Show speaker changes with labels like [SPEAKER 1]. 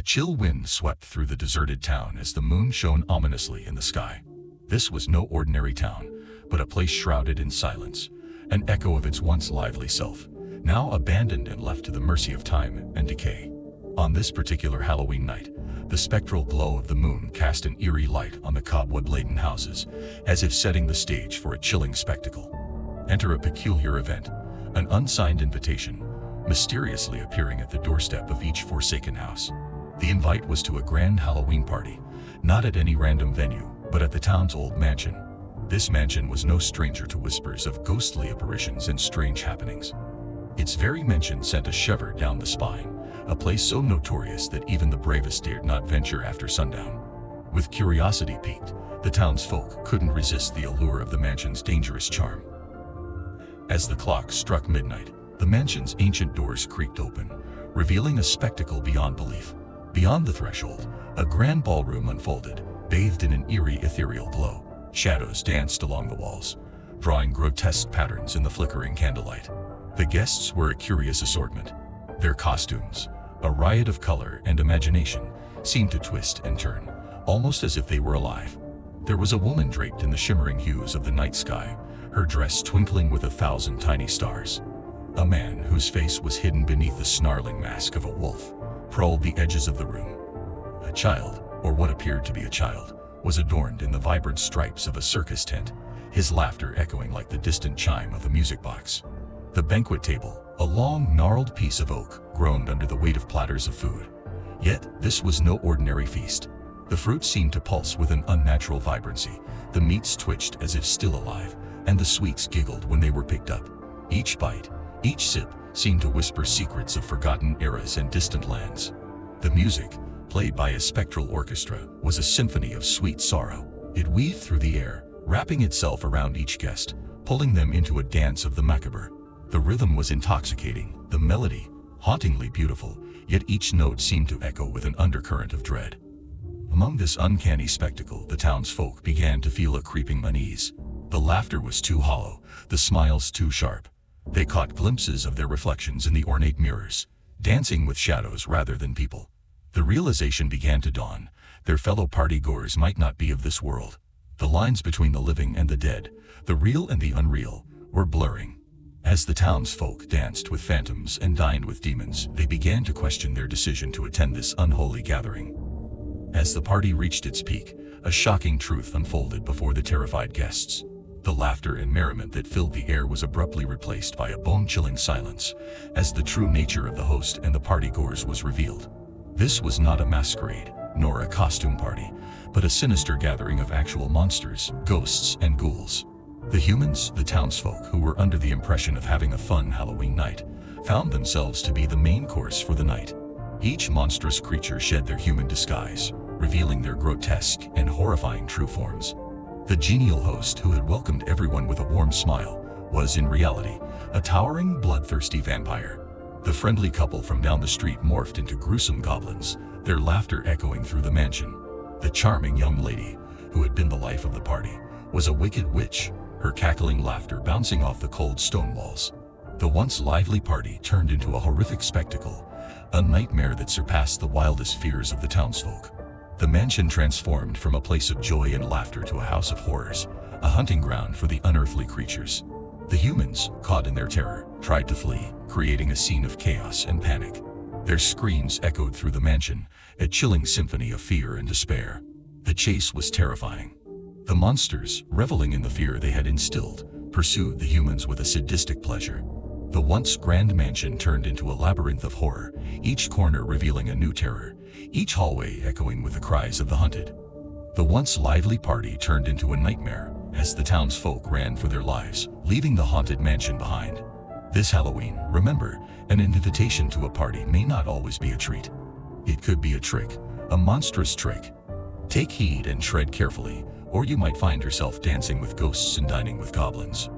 [SPEAKER 1] chill wind swept through the deserted town as the moon shone ominously in the sky. This was no ordinary town, but a place shrouded in silence, an echo of its once lively self, now abandoned and left to the mercy of time and decay. On this particular Halloween night, the spectral glow of the moon cast an eerie light on the cobweb-laden houses, as if setting the stage for a chilling spectacle. Enter a peculiar event, an unsigned invitation, mysteriously appearing at the doorstep of each forsaken house. The invite was to a grand Halloween party, not at any random venue, but at the town's old mansion. This mansion was no stranger to whispers of ghostly apparitions and strange happenings. Its very mention sent a shiver down the spine, a place so notorious that even the bravest dared not venture after sundown. With curiosity piqued, the townsfolk couldn't resist the allure of the mansion's dangerous charm. As the clock struck midnight, the mansion's ancient doors creaked open, revealing a spectacle beyond belief. Beyond the threshold, a grand ballroom unfolded, bathed in an eerie ethereal glow. Shadows danced along the walls, drawing grotesque patterns in the flickering candlelight. The guests were a curious assortment. Their costumes, a riot of color and imagination, seemed to twist and turn, almost as if they were alive. There was a woman draped in the shimmering hues of the night sky, her dress twinkling with 1,000 tiny stars. A man whose face was hidden beneath the snarling mask of a wolf prowled the edges of the room. A child, or what appeared to be a child, was adorned in the vibrant stripes of a circus tent, his laughter echoing like the distant chime of a music box. The banquet table, a long, gnarled piece of oak, groaned under the weight of platters of food. Yet, this was no ordinary feast. The fruit seemed to pulse with an unnatural vibrancy, the meats twitched as if still alive, and the sweets giggled when they were picked up. Each bite, each sip, seemed to whisper secrets of forgotten eras and distant lands. The music, played by a spectral orchestra, was a symphony of sweet sorrow. It weaved through the air, wrapping itself around each guest, pulling them into a dance of the macabre. The rhythm was intoxicating, the melody, hauntingly beautiful, yet each note seemed to echo with an undercurrent of dread. Among this uncanny spectacle, the townsfolk began to feel a creeping unease. The laughter was too hollow, the smiles too sharp. They caught glimpses of their reflections in the ornate mirrors, dancing with shadows rather than people. The realization began to dawn: their fellow party-goers might not be of this world. The lines between the living and the dead, the real and the unreal, were blurring. As the townsfolk danced with phantoms and dined with demons, they began to question their decision to attend this unholy gathering. As the party reached its peak, a shocking truth unfolded before the terrified guests. The laughter and merriment that filled the air was abruptly replaced by a bone-chilling silence, as the true nature of the host and the party-goers was revealed. This was not a masquerade, nor a costume party, but a sinister gathering of actual monsters, ghosts, and ghouls. The humans, the townsfolk who were under the impression of having a fun Halloween night, found themselves to be the main course for the night. Each monstrous creature shed their human disguise, revealing their grotesque and horrifying true forms. The genial host, who had welcomed everyone with a warm smile, was in reality a towering, bloodthirsty vampire. The friendly couple from down the street morphed into gruesome goblins, their laughter echoing through the mansion. The charming young lady, who had been the life of the party, was a wicked witch, her cackling laughter bouncing off the cold stone walls. The once lively party turned into a horrific spectacle, a nightmare that surpassed the wildest fears of the townsfolk. The mansion transformed from a place of joy and laughter to a house of horrors, a hunting ground for the unearthly creatures. The humans, caught in their terror, tried to flee, creating a scene of chaos and panic. Their screams echoed through the mansion, a chilling symphony of fear and despair. The chase was terrifying. The monsters, reveling in the fear they had instilled, pursued the humans with a sadistic pleasure. The once grand mansion turned into a labyrinth of horror, each corner revealing a new terror, each hallway echoing with the cries of the hunted. The once lively party turned into a nightmare as the townsfolk ran for their lives, leaving the haunted mansion behind. This Halloween, remember, an invitation to a party may not always be a treat. It could be a trick, a monstrous trick. Take heed and tread carefully, or you might find yourself dancing with ghosts and dining with goblins.